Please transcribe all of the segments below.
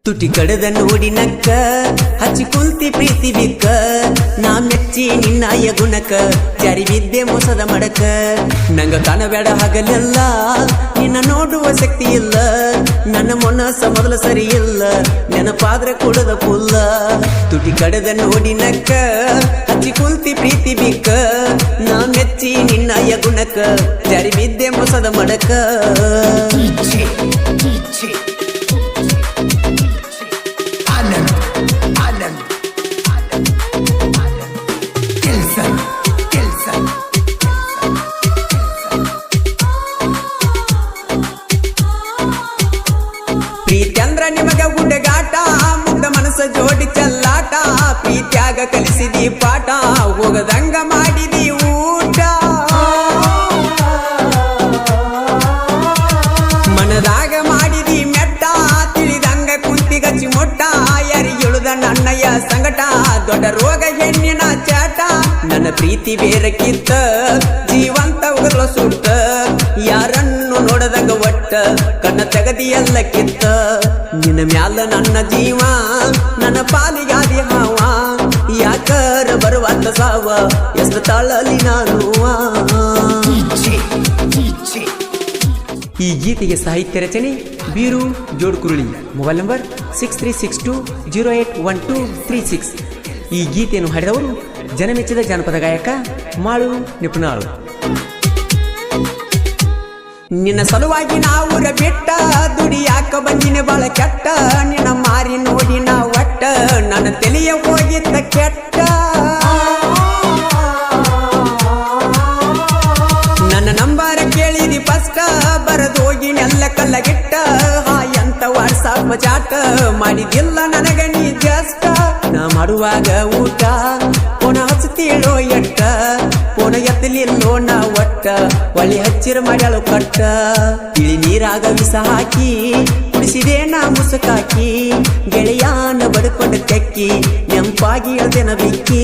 ತುಟಿ ಕಡದ ನೋಡಿ ನಕ್ಕ ಹಚ್ಚಿ ಕುಂತಿ ಪ್ರೀತಿ ಬಿಕ್ಕ ನಾ ಮೆಚ್ಚಿ ನಿನ್ನಾಯ ಗುಣಕ ಜಾರಿ ಬಿದ್ದೆ ಮೋಸದ ಮಡಕ ನಂಗ ಕಾಣಬೇಡ ಹಗಲೆಲ್ಲ ನಿನ್ನ ನೋಡುವ ಶಕ್ತಿ ಇಲ್ಲ ನನ್ನ ಮನಸ್ಸ ಮೊದಲು ಸರಿ ಇಲ್ಲ ನೆನಪಾದ್ರೆ ಕೊಡದ ಪುಲ್ಲ ತುಟಿ ಕಡದ ನೋಡಿ ನಕ್ಕ ಹಚ್ಚಿ ಕುಂತಿ ಪ್ರೀತಿ ಬಿಕ್ಕ ನಾ ಮೆಚ್ಚಿ ನಿನ್ನಾಯ ಗುಣಕ ಜಾರಿ ಬಿದ್ದೆ ಮೋಸದ ಮಡಕ ಪ್ರೀತ್ಯಂದ್ರ ನಿಮಗ ಗುಡ್ಡಗಾಟ ಮುಗ್ಧ ಮನಸ್ಸ ಜೋಡಿ ಚಲ್ಲಾಟ ಪ್ರೀತ್ಯಾಗ ಕಲಿಸಿದಿ ಪಾಠ ಹೋಗದಂಗ ಮಾಡಿದಿ ಊಟ ಮನದಾಗ ಮಾಡಿದಿ ಮೆಟ್ಟ ತಿಳಿದಂಗ ಕುಂತಿಗಚ್ಚಿ ಮೊಟ್ಟ ಯಾರಿಗೆಳುದ ನನ್ನಯ್ಯ ಸಂಗಟ ದೊಡ್ಡ ರೋಗ ಹೆಣ್ಣಿನ ಚಾಟ ನನ್ನ ಪ್ರೀತಿ ಬೇರಕ್ಕಿತ್ತ ಜೀವಂತ ಉಗಲ ಸುಟ್ಟ ಯಾರನ್ನು ನೋಡದಂಗ ಒಟ್ಟ ಕಣ್ಣ ತೆಗದಿ ಎಲ್ಲ ಕಿತ್ತ ನಿನ್ನ ಮ್ಯಾಲ ನನ್ನ ಜೀವ ನನ್ನ ಪಾಲಿಗಾದಿ ಹಾವ ಯಾಕರ ಬರುವಂತ ಸಾವ ಎಷ್ಟು ತಾಳಲಿ ನಾನು ಈ ಗೀತೆಗೆ ಸಾಹಿತ್ಯ ರಚನೆ ಬೀರು ಜೋಡ್ಕುರುಳಿ ಮೊಬೈಲ್ ನಂಬರ್ 6362081236 ಈ ಗೀತೆಯನ್ನು ಹಾಡಿದವರು ಜನಮೆಚ್ಚಿದ ಜಾನಪದ ಗಾಯಕ ಮಾಳು ನಿಪುಣಾಳು ನಿನ್ನ ಸಲುವಾಗಿ ನಾವುರ ಬಿಟ್ಟ ದುಡಿಯಾಕ ಬಂದಿನ ಬಾಳ ಕೆಟ್ಟ ನಿನ್ನ ಮಾರಿ ನೋಡಿ ನಾ ಒಟ್ಟ ನನ್ನ ತಲೆಯ ಹೋಗಿದ್ದ ಕೆಟ್ಟ ನನ್ನ ನಂಬರ ಕೇಳಿದಿ ಫಸ್ಟ್ ಬರದೋಗಿ ನೆಲ್ಲ ಕಲ್ಲಗಿಟ್ಟ ಹಾಯಂತ ವಾಟ್ಸಾಪ್ ಚಾಟ ಮಾಡಿದಿಲ್ಲ ನನಗ ನೀ ಜಸ್ಟ್ ನಾ ಮಾಡುವಾಗ ಊಟ ಪೋನ ಹಚ್ಚತೀಳೋ ಎಟ್ಟ ಪೋನ ಎತ್ತಲಿಲ್ಲೋ ನಾ ಒಟ್ಟ ಒಳ್ಳೆ ಹಚ್ಚಿರ ಮಾಡ್ಯಾಳು ಕಟ್ಟ ತಿಳಿ ನೀರಾಗ ವಿಷ ಹಾಕಿ ಕುಡಿಸಿದೆ ನಾ ಮುಸುಕಾಕಿ ಗೆಳೆಯಾನ ಬಡ್ಕೊಂಡು ತೆಕ್ಕಿ ನೆಂಪಾಗಿ ಅದೇನ ಬಿಕ್ಕಿ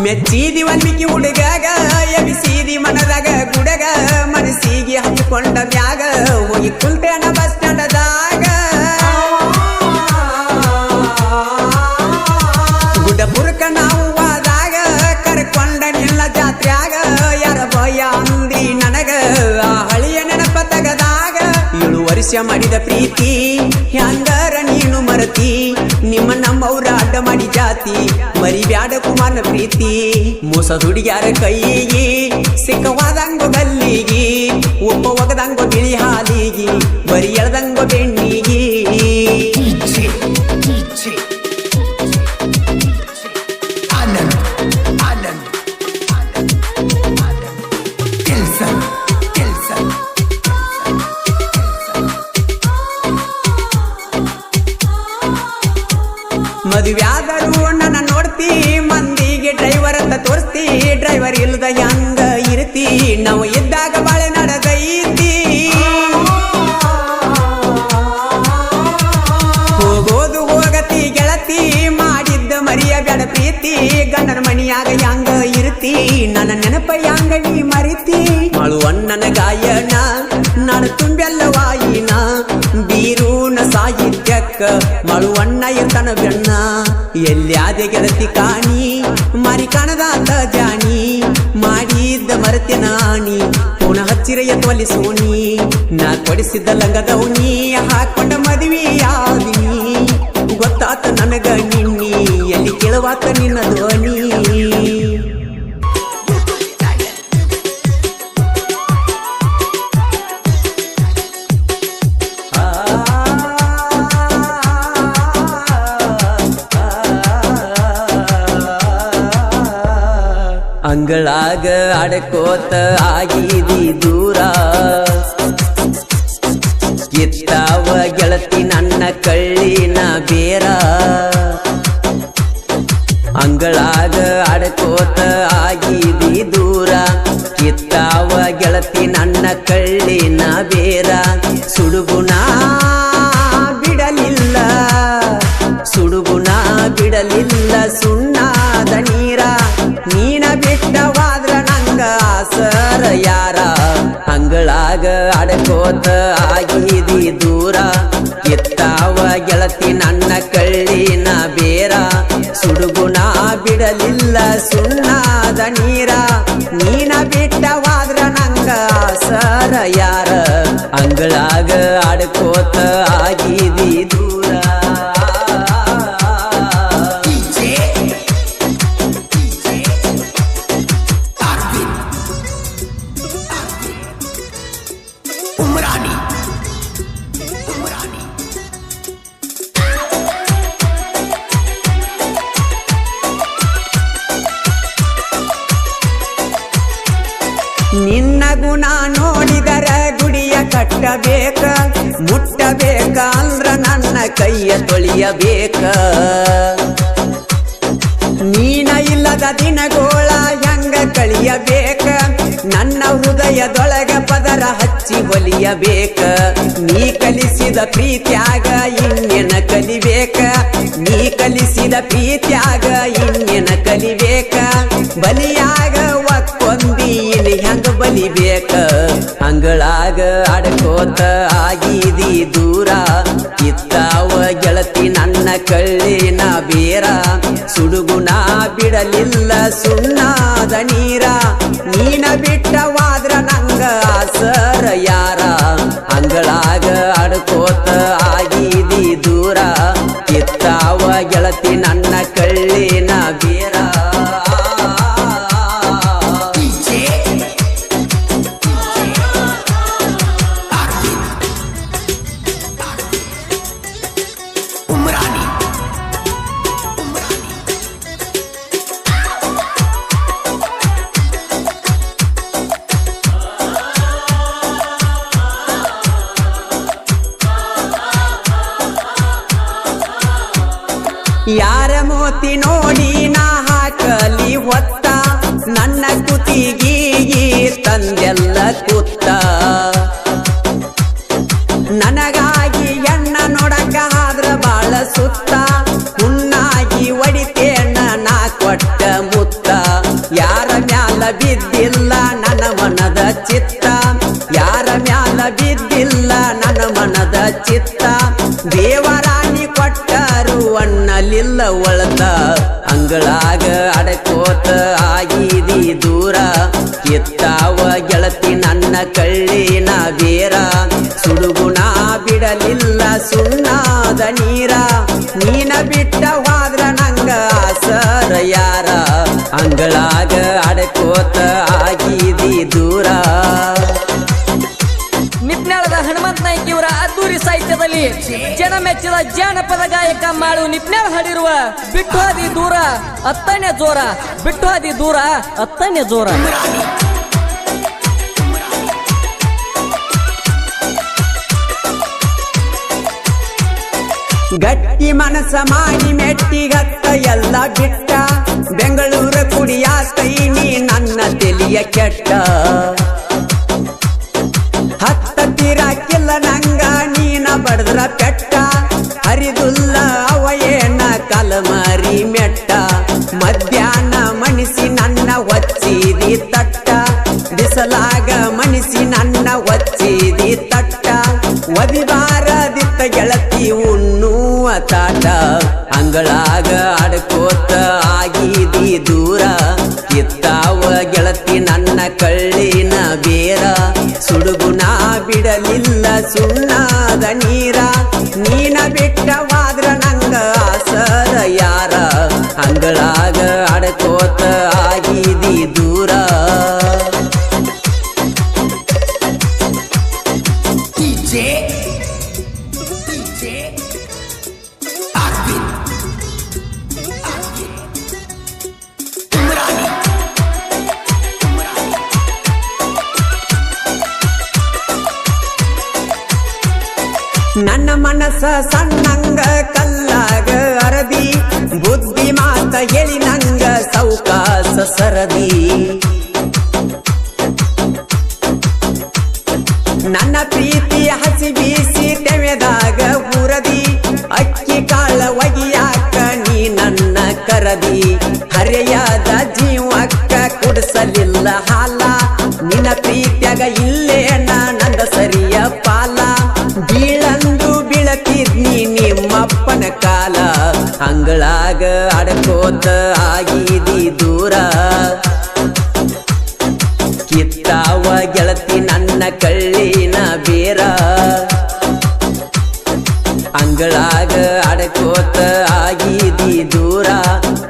ಮೆಚ್ಚಿದಿ ವಾಲ್ಮೀಕಿ ಹುಡುಗಾಗ ಎಬಿಸಿದಿ ಮನದಾಗ ಗುಡಗ ಮನಸ್ಸಿಗೆ ಹಚ್ಚಿಕೊಂಡ ಮ್ಯಾಗ ಹೋಗಿ ಕುಂಟೇನ ಬಸ್ ಸ್ಟ್ಯಾಂಡದಾಗ ಗುಡ್ಡಪುರಕ ನಾವು ಹೋದಾಗ ಕರ್ಕೊಂಡ ನಿಲ್ಲ ಜಾತ್ರ್ಯಾಗ ಯಾರ ಭಯ ಅಂದಿ ನನಗ ಆ ಹಳಿಯ ನೆನಪ ತಗದಾಗ 7 ವರ್ಷ ಮಾಡಿದ ಪ್ರೀತಿ ಹ್ಯಾಂಗರ ನೀನು ಮರತಿ ನಿಮ್ಮ ನಮ್ಮವ್ರ ಅಡ್ಡ ಮಾಡಿ ಜಾತಿ ಮರಿಬ್ಯಾಡ ಕುಮಾರನ ಪ್ರೀತಿ ಮೋಸ ಹುಡುಗ್ಯಾರ ಕೈಯಿಗಿ ಸಿಕ್ಕವಾದಂಗೋ ಗಲ್ಲಿಗಿ ಒಪ್ಪ ಒಗದಂಗೋ ಬಿಳಿ ಹಾಲಿಗಿ ಬರಿ ಎಳ್ದಂಗೋ ಬೆಣ್ಣಿಗಿ ಮದುವ್ಯಾದರೂ ನನ್ನ ನೋಡ್ತಿ ಮಂದಿಗೆ ಡ್ರೈವರ್ ಅಂತ ತೋರಿಸ್ತಿ ಡ್ರೈವರ್ ಇಲ್ದ ಹೆಂಗ ಇರ್ತಿ ನಾವು ಇದ್ದಾಗ ಬಾಳೆ ನಡೆದೈತಿ ಹೋಗೋದು ಹೋಗತಿ ಗೆಳತಿ ಮಾಡಿದ್ದ ಮರಿಯ ಬೇಡ ಪ್ರೀತಿ ಗಂಡನ ಮಣಿಯಾಗ ಹೆಂಗ ಇರ್ತಿ ನನ್ನ ನೆನಪ ಹೆಂಗ ನೀ ಮರಿತಿ ಮಾಳು ಅಣ್ಣನ ಗಾಯನ ನಾನು ತುಂಬೆಲ್ಲ ವಾಯಿನ ಬೀರೂನ ಸಾಹಿತ್ಯಕ್ಕ ಮಾಳು ಅಣ್ಣ ಇರ್ತಾನ ಬೆಣ್ಣ ಎಲ್ಯಾದೆ ಗೆಳತಿ ಕಾಣಿ ಮಾರಿ ಕಾಣದಾತ ಜಾಣಿ ಮಾಡಿದ್ದ ಮರತೆ ನಾಣಿ ಪುನ ಹಚ್ಚಿರ ಎತ್ತವಲ್ಲಿ ಸೋನಿ ನಾ ಕೊಡಿಸಿದ್ದ ಲಂಗದವನಿ ಹಾಕೊಂಡ ಮದುವೆಯಾದಿನಿ ಗೊತ್ತಾತ ನನಗ ನಿನ್ನಿ ಎಲ್ಲಿ ಕೇಳುವಾತ ನಿನ್ನ ಧ್ವನಿ ಅಂಗಳಾಗ ಅಡಕೋತ ಆಗಿದಿ ದೂರ ಕಿತ್ತಾವ ಗೆಳತಿ ನನ್ನ ಕಳ್ಳಿನ ಬೇರ ಅಂಗಳಾಗ ಅಡಕೋತ ಆಗಿದಿ ದೂರ ಕಿತ್ತಾವ ಗೆಳತಿ ನನ್ನ ಕಳ್ಳಿನ ಬೇರ ಸುಡುಗುಣ ಆಡ್ಕೋತ ಆಗಿದಿ ದೂರ ಎತ್ತಾವ ಗೆಳತಿ ನನ್ನ ಕಳ್ಳಿನ ಬೇರ ಸುಡುಗುಣ ಬಿಡಲಿಲ್ಲ ಸುಣ್ಣಾದ ನೀರ ನೀನ ಬಿಟ್ಟವಾದ್ರ ನಂಗ ಆಸರ ಯಾರ ಅಂಗಳಾಗ ಆಡ್ಕೋತ ಆಗಿದಿ ದೂರ ನಿನ್ನ ಗುಣ ನೋಡಿದರ ಗುಡಿಯ ಕಟ್ಟಬೇಕ ಮುಟ್ಟಬೇಕ ಅಂದ್ರ ನನ್ನ ಕೈಯ ತೊಳಿಯಬೇಕ ನೀನ ಇಲ್ಲದ ದಿನಗೋಳ ಹೆಂಗ ಕಳಿಯಬೇಕ ನನ್ನ ಹೃದಯದೊಳಗ ಪದರ ಹಚ್ಚಿ ಹೊಲಿಯಬೇಕ ನೀ ಕಲಿಸಿದ ಪ್ರೀತ್ಯಾಗ ಇನ್ನೇನ ಕಲಿಬೇಕ ನೀ ಕಲಿಸಿದ ಪ್ರೀತ್ಯಾಗ ಇನ್ನೇನ ಕಲಿಬೇಕ ಬಲಿಯಾಗ ಒಕ್ಕೊಂದೀನಿ ಹೆಂಗ ಬಲಿಬೇಕ ಅಂಗಳಾಗ ಆಡ್ಕೋತ ಆಗಿದಿ ದೂರ ಇತ್ತಾವ ಗೆಳತಿ ನನ್ನ ಕಳ್ಳಿನ ಬೇರ ಸುಡುಗುಣ ಬಿಡಲಿಲ್ಲ ಸುಣ್ಣಾದ ನೀರ ನೀನ ಬಿಟ್ಟವಾದ್ರ ನಂಗ ಆಸರ ಯಾರ ಅಂಗಳಾಗ ಆಡ್ಕೋತ ಆಗಿದಿ ದೂರ ಇತ್ತಾವ ಗೆಳತಿ ನನ್ನ ಕಳ್ಳಿನ ಬೇರ ಯಾರ ಮೋತಿ ನೋಡಿ ನಾ ಹಾಕಲಿ ಹೊತ್ತ ನನ್ನ ಕುತಿಗೀಗಿ ತಂದೆಲ್ಲ ಕುತ್ತ ನನಗಾಗಿ ಎಣ್ಣ ನೋಡಕ ಆದ್ರ ಬಾಳ ಸುತ್ತ ಹುಣ್ಣಾಗಿ ಒಡಿತೇನ ನಾ ಕೊಟ್ಟ ಮುತ್ತ ಯಾರ ಮ್ಯಾಲ ಬಿದ್ದಿಲ್ಲ ನನ್ನ ಮನದ ಚಿತ್ತ ಯಾರ ಮ್ಯಾಲ ಬಿದ್ದಿಲ್ಲ ನನ್ನ ಮನದ ಚಿತ್ತ ದೇವರಾಣಿ ಕೊಟ್ಟರು ಅನ್ನಲಿಲ್ಲ ಒಳತ ಅಂಗಳಾಗ ಅಡಕೋತ ಆಗಿದಿ ದೂರ ಎತ್ತಾವ ಗೆಳತಿ ನನ್ನ ಕಳ್ಳಿನ ಬೇರ ಸುಡುಗುಣ ಬಿಡಲಿಲ್ಲ ಸುಣ್ಣಾದ ನೀರ ನೀನ ಬಿಟ್ಟವಾದ್ರ ನಂಗ ಆಸರ ಯಾರ ಅಂಗಳಾಗ ಅಡಕೋತ ಆಗಿದಿ ದೂರ ನಿಪ್ನಾಳದ ಹನುಮಂತ ನಾಯ್ಕ ಇವರ ಅದ್ದೂರಿ ಸಾಹಿತ್ಯದಲ್ಲಿ ಜನ ಮೆಚ್ಚಿದ ಜಾನಪದ ಗಾಯಕ ಮಾಳು ನಿಪ್ನಾಳ್ ಹಾಡಿರುವ ಬಿಟ್ಟು ಹಾದಿ ದೂರ ಅತ್ತನೇ ಜೋರ ಬಿಟ್ಟು ಹಾದಿ ದೂರ ಅತ್ತನೇ ಜೋರ ಗಟ್ಟಿ ಮನಸ ಮಾಡಿ ಮೆಟ್ಟಿಗತ್ತ ಎಲ್ಲ ಬಿಟ್ಟ ಬೆಂಗಳೂರ ಕುಡಿಯಾಸ್ತೈನಿ ನನ್ನ ತೆಲಿಯ ಕೆಟ್ಟ ಹತ್ತಿರಾಕಿಲ್ಲ ನಂಗ ನೀನ ಬಡದ್ರ ಪೆಟ್ಟ ಹರಿದುಲ್ಲ ಅವಯೇನ ಕಲಮರಿ ಮೆಟ್ಟ ಮಧ್ಯಾಹ್ನ ಮಣಿಸಿ ನನ್ನ ಒಚ್ಚಿದಿ ತಟ್ಟ ಬಿಸಲಾಗ ಮಣಿಸಿ ನನ್ನ ಒಚ್ಚಿದಿ ತಟ್ಟ ಒದಿಬಾರದಿತ್ತ ಗೆಳತಿ ಉಣ್ಣುವ ತಾಟ ಅಂಗಳಾಗ ಆಡ್ಕೋತ ಆಗಿದಿ ದೂರ ಎತ್ತಾವ ಗೆಳತಿ ನನ್ನ ಕಳ್ಳಿನ ಬೇರ ಸುಡುಗುಣ ಬಿಡಲಿಲ್ಲ ಸುಣ್ಣಾದ ನೀರ ನೀನ ಬಿಟ್ಟವಾದ್ರ ನಂಗ ಆಸರ ಯಾರ ಅಂಗಳಾಗ ಆಡ್ಕೋತ ಆಗಿದಿ ದೂರ ನನ್ನ ಮನಸ ಸಣ್ಣಂಗ ಕಲ್ಲಾಗ ಅರದಿ ಬುದ್ಧಿ ಮಾತ ಹೇಳಿ ನಂಗ ಸೌಕಾಸ ಸರದಿ ನನ್ನ ಪ್ರೀತಿ ಹಸಿ ಬೀಸಿ ತೆಮೆದಾಗ ಊರದಿ ಅಕ್ಕಿ ಕಾಳ ಒಗಿಯಾಕ ನೀ ನನ್ನ ಕರದಿ ಹರೆಯಾದ ಜೀವಕ್ಕ ಕುಡಿಸಲಿಲ್ಲ ಹಾಲ ನಿನ್ನ ಪ್ರೀತ್ಯಾಗ ಇಲ್ಲೇ ನಂದ ಸರಿಯ ಬೀಳಂದು ಬೀಳತಿದ್ನಿ ನಿಮ್ಮಪ್ಪನ ಕಾಲ ಅಂಗಳಾಗ ಅಡಕೋತ ಆಗಿದಿ ದೂರ ಕಿತ್ತಾವ ಗೆಳತಿ ನನ್ನ ಕಳ್ಳಿನ ಬೇರ ಅಂಗಳಾಗ ಅಡಕೋತ ಆಗಿದಿ ದೂರ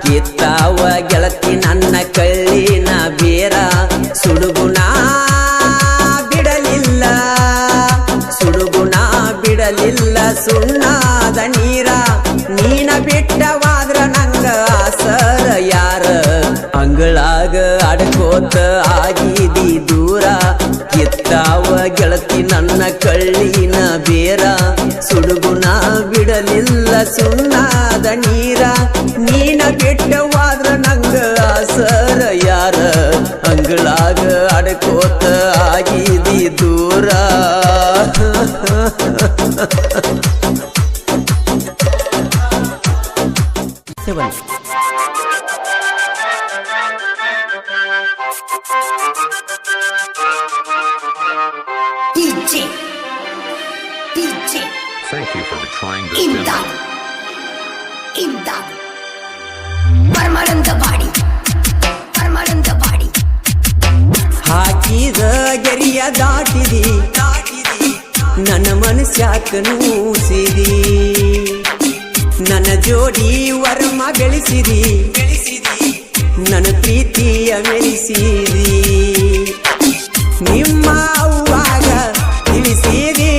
ಕಿತ್ತಾವ ಗೆಳತಿ ನನ್ನ ಕಳ್ಳಿನ ಬೇರ ಸುಡುಗುಣ ಬಿಡಲಿಲ್ಲ ಸುಡುಗುಣ ಬಿಡಲಿಲ್ಲ ಸುಣ್ಣಾದ ನೀರ ನೀನ ಬಿಟ್ಟವಾದ್ರ ನಂಗ ಆಸರ ಯಾರ ಅಂಗಳಾಗ ಅಡಕೋತ ಆಗಿದಿ ದೂರ ಕಿತ್ತಾವ ಗೆಳತಿ ನನ್ನ ಕಳ್ಳಿನ ಬೇರ ಸುಡುಗುಣ ಬಿಡಲಿಲ್ಲ ಸುಣ್ಣಾದ ನೀರ ನೀನ ಬಿಟ್ಟವಾದ್ರ ನಂಗ ಆಸರ ಯಾರ ಅಂಗಳಾಗ ಅಡಕೋತ ಆಗಿದಿ ದೂರ DJ. Thank you for trying this Imdad. Imdad. Permanent body. Permanent body. ಹಾಕಿದ ಗೆರಿಯ ದಾಟಿದಿ ನನ್ನ ಮನಸ್ಯಾಕ ನೂಸಿದಿ ನನ್ನ ಜೋಡಿ ವರ್ಮ ಬೆಳೆಸಿದಿ ನನ್ನ ಪ್ರೀತಿಯ ಮೆರೆಸಿದಿ ನಿಮ್ಮ ಅವ್ವಾಗ ತಿಳಿಸಿದಿ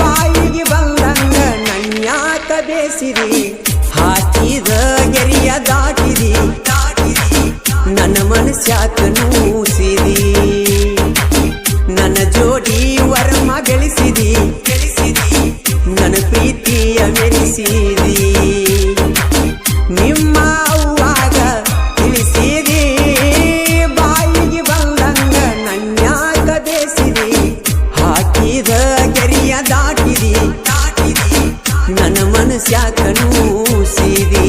ಬಾಯಿಗೆ ಬಂದಂಗ ನನ್ಯಾಕ ಬೇಸಿದಿ ಹಾಕಿದ ಗೆರಿಯ ದಾಟಿದಿ ನನ್ನ ಮನಸ್ಯಾಕ ನೂಸಿದಿ ನನ್ನ ಜೋಡಿ ವರ್ಮ ಬೆಳೆಸಿದಿ ನನ್ನ ಪ್ರೀತಿಯ ಮೆರೆಸಿದಿ ನಿಮ್ಮ ಅವ್ವಾಗ ತಿಳಿಸಿದಿ ಬಾಯಿಗೆ ಬಂದಂಗ ನನ್ಯಾಕ ಬೇಸಿದಿ ಹಾಕಿದ ಗೆರಿಯ ದಾಟಿದಿ ನನ್ನ ಮನಸ್ಯಾಕ ನೂಸಿದಿ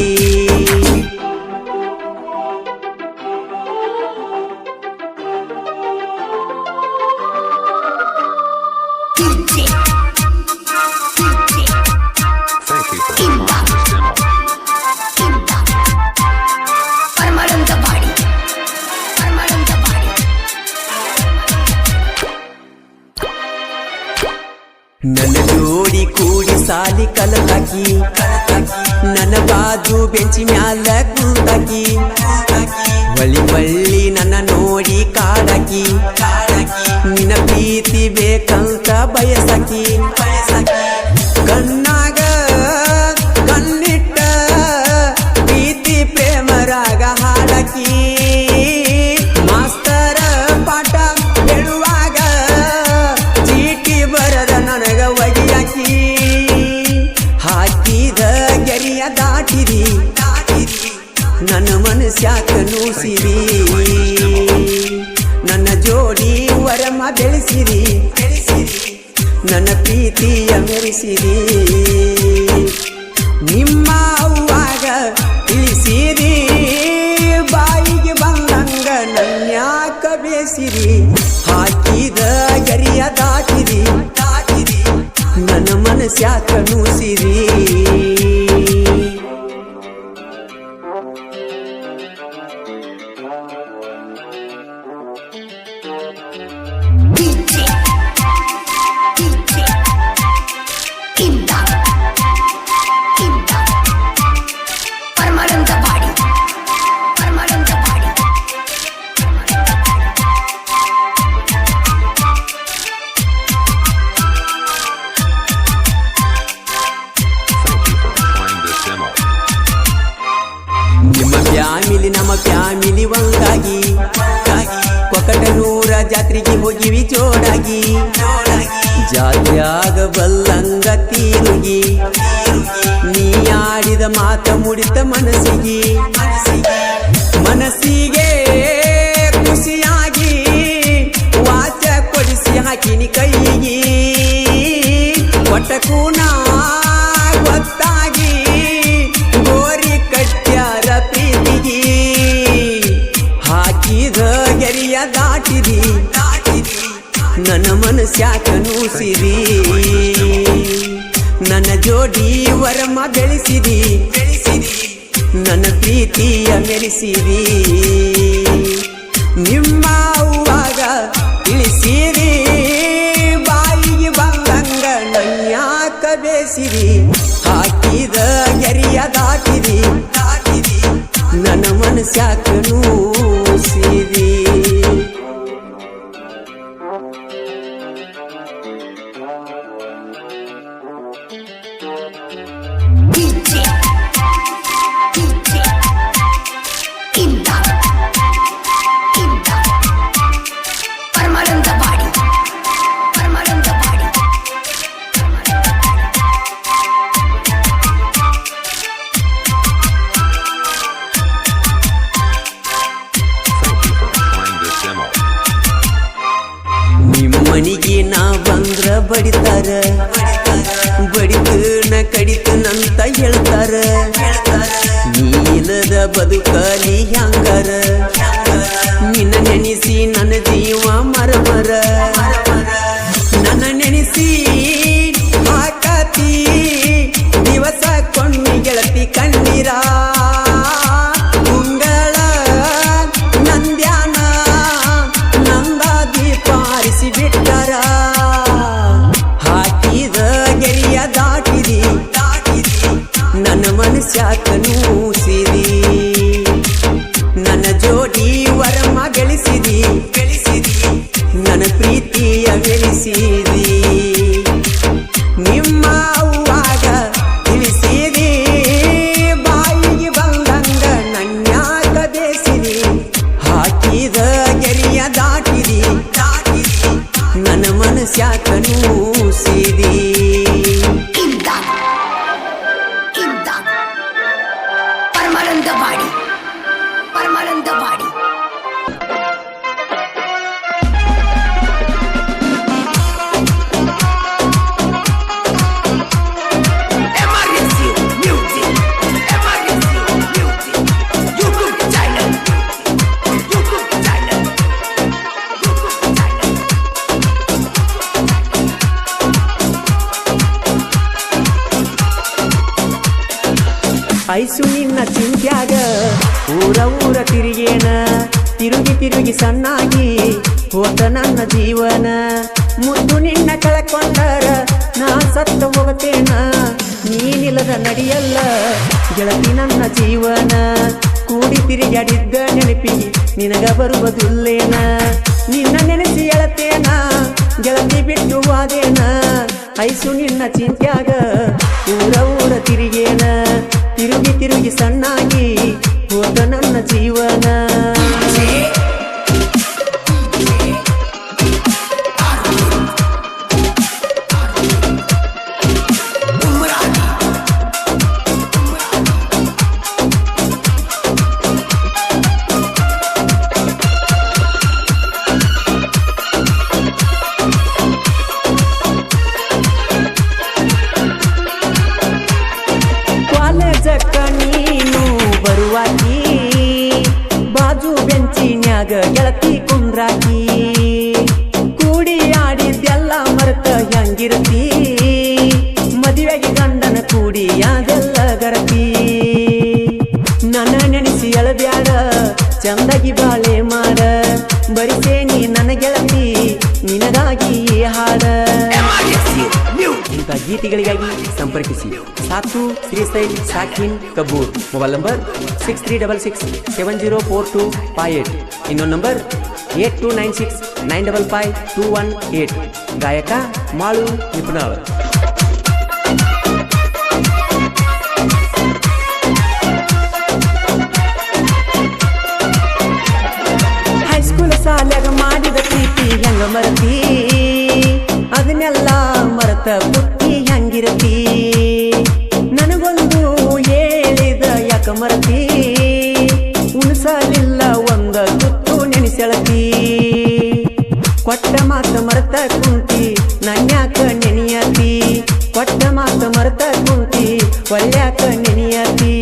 Thank you for trying this demo. Imdad. Permanent body. Permanent body. ನನ್ನ ಜೋಡಿ ಕೂಡಿ ಸಾಲಿ ಕಲತಾಕಿ ನನ್ನ ಬಾಜು ಬೆಂಚಿ ಮ್ಯಾಲ ಕುಂತಾಕಿ ಹೊಳ್ಳಿ ಬಳ್ಳಿ ನನ್ನ ನೋಡಿ ಕಾಡಾಕಿ ನಿನ್ನ ಪ್ರೀತಿ ಬೇಕಂತ ಬಯಸಾಕಿ ಕಣ್ಣಾಗ ಕಣ್ಣಿಟ್ಟ ಪ್ರೀತಿ ಪ್ರೇಮರಾಗ ಹಾಡಾಕಿ ಮಾಸ್ತರ ಪಾಠ ಹೇಳುವಾಗ ಚೀಟಿ ಬರದ ನನಗ ಒಗಿಯಾಕಿ ಹಾಕಿದ ಗೆರಿಯ ದಾಟಿದಿ ನನ್ನ ಮನಸ್ಯಾಕ ನೂಸಿದಿ ನನ್ನ ಜೋಡಿ ವರಮ ಬೆಳೆಸಿದಿ ನನ್ನ ಪ್ರೀತಿಯ ಮೆರೆಸಿದಿ ನಿಮ್ಮ ಅವ್ವಾಗ ತಿಳಿಸಿದಿ ಬಾಯಿಗೆ ಬಂದಂಗ ನನ್ಯಾಕ ಬೇಸಿದಿ ಹಾಕಿದ ಗೆರಿಯ ದಾಟಿದಿ ನನ್ನ ಮನಸ್ಯಾಕ ನೂಸಿದಿ DJ. DJ. Imdad. Imdad. Permanent body. Permanent body. Thank you for trying this demo. ನಿಮ್ಮ ಫ್ಯಾಮಿಲಿ ನಮ್ಮ ಫ್ಯಾಮಿಲಿ ಒಂದಾಗಿ ಕೊಕಟನೂರ ಜಾತ್ರೆಗೆ ಹೋಗಿವಿ ಜೋಡಾಗಿ ಜಾತ್ರೆಯಾಗ ಬಲ್ಲಂಗ ತೀರುಗಿ ನೀ ಆಡಿದ ಮಾತ ಮುಡಿತ ಮನಸ್ಸಿಗೆ ಮನಸ್ಸಿಗೆ ಖುಷಿಯಾಗಿ ವಾಚ ಕೊಡಿಸಿ ಹಾಕಿನಿ ಕೈಗೆ ಕೊಟ್ಟಕೂ ನಾ ಗೊತ್ತಾಗಿ ಗೋರಿ ಕಟ್ಟ್ಯಾರ ಪ್ರೀತಿಗೆ ಹಾಕಿದ ಗೆರಿಯ ದಾಟಿದಿ ನನ್ನ ಮನಸ್ಸಿಗೆ ಮನಸ್ಯಾಕ ನೂಸಿದಿ ನನ್ನ ಜೋಡಿ ವರಮ ಬೆಳೆಸಿದಿ ನನ್ನ ಪ್ರೀತಿಯ ಮೆರೆಸಿದಿ ನಿಮ್ಮ ಅವ್ವಾಗ ತಿಳಿಸಿರಿ ಬಾಯಿಗೆ ಬಂದಂಗ ನನ್ಯಾಕ ಬೇಸಿರಿ ಹಾಕಿದ ಗೆರಿಯ ದಾಟಿದಿ ನನ್ನ ಮನಸ್ಯಾಕ ನೂಸಿದಿ DJ Imdad Parmalantapadi Thank you for playing this demo. ನಿಮ್ಮ ಮನಿಗೆ ನಾ ಬಂದ್ರ ಬಡಿತಾರ ಬಡಿತನ ಕಡಿತನಂತ ಹೇಳ್ತಾರ ನೀನದ ಬದುಕಲಿ ಹ್ಯಾಂಗಾರ ನಿನ್ನ ನೆನೆಸಿ ನನ್ನ ಜೀವ ಮರಮರ ನನ್ನ ನೆನೆಸಿ ಹಾಕತಿ ದಿವಸ ಕೊಂಡಿ ಗೆಳತಿ ಕಣ್ಣೀರ ಮುಂಗಳ ನಂದ್ಯಾನ ನಂದ ದೀಪ ಆರಿಸಿ ಬಿಟ್ಟರ ಹಾಕಿದ ಗೆರಿಯ ದಾಟಿದಿ ನನ್ನ ಮನಸ್ಯಾಕ ನೂಸಿದಿ ನನ್ನ ಜೋಡಿ ವರಮ ಗಳಿಸಿದಿ ನನ್ನ ಪ್ರೀತಿಯ ಬೆಳೆಸಿದಿ ನಿಮ್ಮ ಅವ್ವಾಗ ತಿಳಿಸಿದಿ ಬಾಯಿಗೆ ಬಂದಂಗ ನನ್ಯಾಕ ಬೇಸಿದಿ ಹಾಕಿದ ಗೆರಿಯ ದಾಟಿದಿ ನನ್ನ ಮನಸ್ಯಾಕ ನೂಸಿದಿ Imdad Parmalantapadi ಐಸು ನಿನ್ನ ಚಿಂತ್ಯಾಗ ಊರ ತಿರುಗೇನ ತಿರುಗಿ ಸಣ್ಣಾಗಿ ಹೋತ ನನ್ನ ಜೀವನ ಮುದ್ದು ನಿನ್ನ ಕಳಕೊಂಡರ ನಾ ಸತ್ತ ಹೋಗತೇನ ನೀನಿಲ್ಲದ ನಡಿಯಲ್ಲ ಗೆಳತಿ ನನ್ನ ಜೀವನ ಕೂಡಿ ತಿರುಗಾಡಿದ್ದ ನೆನಪಿಗೆ ನಿನಗ ಬರುವುದಿಲ್ಲೇನ ನಿನ್ನ ನೆನೆಸಿ ಎಳತೇನ ಗೆಳತಿ ಬಿಟ್ಟು ವಾದೇನ ಐಸು ನಿನ್ನ ಚಿಂತ್ಯಾಗ ಊರ ತಿರುಗೇನ ತಿರುಗಿ ಸಣ್ಣಾಗಿ ಹೋದ ನನ್ನ ಜೀವನ ಕಾಲೇಜಕ್ಕ ನೀನು ಬರುವಾಗಿ ಬಾಜು ಬೆಂಚಿನ್ಯಾಗ ಗೆಳತಿ ಕುಂದ್ರಾಕಿ ಕೂಡಿ ಆಡಿದ್ದೆಲ್ಲ ಮರೆತ ಹೆಂಗಿರತಿ ಮದುವೆಗೆ ಗಂಡನ ಕೂಡಿ ಅದೆಲ್ಲ ಗರತಿ ನನ್ನ ನೆನೆಸಿ ಎಳಬ್ಯಾಡ ಚಂದಾಗಿ ಬಾಳೆ ಮಾಡ ಬರಿಸೇನಿ ನನ್ನ ಗೆಳತಿ ನಿನಗಾಗಿ ಹಾಡ ಇಂಥ ಗೀತೆಗಳಿಗಾಗಿ ಸಂಪರ್ಕಿಸಿ ಸಾತು ಶ್ರೀಸೈಲ್ ಸಾಕಿನ್ ಕಬೂರ್ ಮೊಬೈಲ್ ನಂಬರ್ 6366704258 ಇನ್ನೊಂದು ನಂಬರ್ 8296955218 ಗಾಯಕ ಮಾಳು ನಿಪುಣಾಳ್. ಹೈಸ್ಕೂಲ್ ಸಾಲ್ಯಾಗ ಮಾಡಿದ ಪ್ರೀತಿ ಹೆಂಗ ಮರತಿ ಅದನ್ನೆಲ್ಲ ಮರತ ಬುಟ್ಟಿ ಹೆಂಗಿರತಿ ನನಗೊಂದು ಹೇಳಿದ ಯಾಕ ಮರತಿ ಉಣಸಲಿಲ್ಲ ಒಂದ ತುತ್ತು ನೆನೆಸೆಳತಿ ಕೊಟ್ಟ ಮಾತ ಮರತ ಕುಂತಿ ನನ್ಯಾಕ ನೆನೆಯತಿ ಕೊಟ್ಟ ಮಾತ ಮರತ ಕುಂತಿ ಒಳ್ಳ್ಯಾಕ ನೆನೆಯತಿ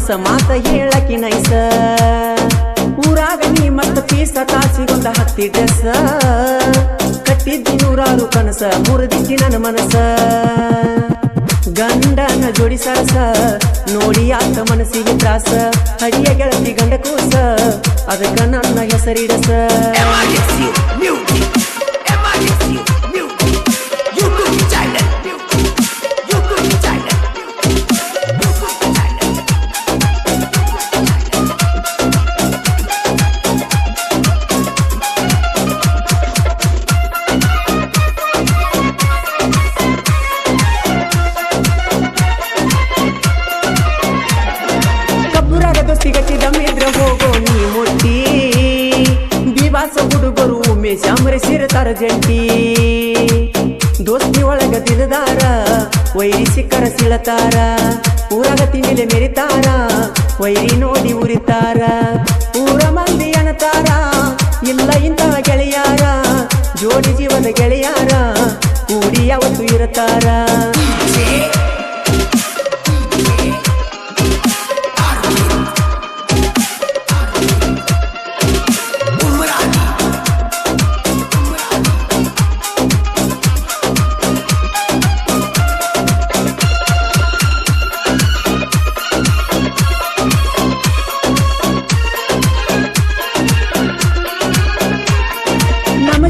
ಮನಸ್ಸ ಮಾತ ಹೇಳಕಿ ನೈಸ ಊರಾಗ ನೀ ಮತ್ತ ಪೀಸ ಕಾಸಿಗೊಂದ ಹತ್ತಿ ಡ್ರೆಸ್ ಕಟ್ಟಿದ್ದಿ ನೂರಾರು ಕನಸ ಮುರಿದಿದ್ದಿ ನನ್ನ ಮನಸ್ಸ ಗಂಡನ ಜೋಡಿ ಸರಸ ನೋಡಿ ಆತ ಮನಸ್ಸಿಗೆ ತ್ರಾಸ ಹಡಿಯ ಗೆಳತಿ ಗಂಡ ಕೂಸ ಅದಕ್ಕ ನನ್ನ ಹೆಸರಿಡಸ ಗಟ್ಟಿದಮ್ಮಿದ್ರ ಹೋಗೋ ನೀ ಮುಟ್ಟಿ ಬಿವಾಸ ಹುಡುಗರು ಉಮೇಶ್ ಅಮರೇಶಿರ್ತಾರ ಜಂಟಿ ದೋಸ್ತಿ ಒಳಗ ದಿಲದಾರ ವೈರಿ ಸಿಕ್ಕರ ಸಿಳತಾರ ಊರಾಗ ತಿಂಡಿಲೆ ಮೆರಿತಾರ ವೈರಿ ನೋಡಿ ಉರಿತಾರ ಊರ ಮಂದಿ ಅನ್ನತಾರ ಇಲ್ಲ ಇಂತಹ ಗೆಳೆಯಾರ ಜೋಡಿ ಜೀವದ ಗೆಳೆಯಾರ ಕೂಡಿ ಯಾವತ್ತು ಇರುತ್ತಾರ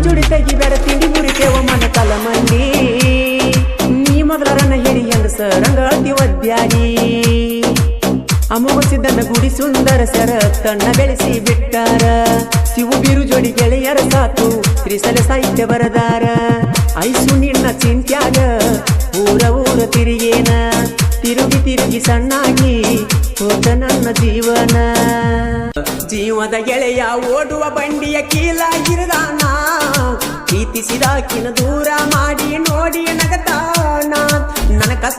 ಜೋಡಿ ತೆಗಿ ಬೇಡ ತಿಂಡಿ ಮುರಿತೇವ ಮನ ತಲ ಮಂದಿ ನೀ ಮೊದಲರನ್ನ ಹೇಳಿ ಹೆಂಗಸ ರಂಗಾತಿ ಒದ್ಯಾಡಿ ಅಮೋಘ ಸಿದ್ದನ ಗುಡಿ ಸುಂದರ ಸರ ತನ್ನ ಬೆಳೆಸಿ ಬಿಟ್ಟಾರ ಶಿವು ಬೀರು ಜೋಡಿ ಗೆಳೆಯರ ಸಾತು ತ್ರಿಸಲ ಸಾಹಿತ್ಯ ಬರದಾರ ಐಸು ನಿನ್ನ ಚಿಂತ್ಯಾಗ ಊರ ತಿರುಗೇನ ತಿರುಗಿ ಸಣ್ಣಾಗಿ ಹೋದ ನನ್ನ ಜೀವನ ಜೀವದ ಗೆಳೆಯ ಓಡುವ ಬಂಡಿಯ ಕೀಲಾಗಿರದಾನ ಪ್ರೀತಿಸಿದಾಕಿನ ದೂರ ಮಾಡಿ ನೋಡಿ ನಗತಾನ ನನ್ನ ಕಷ್ಟ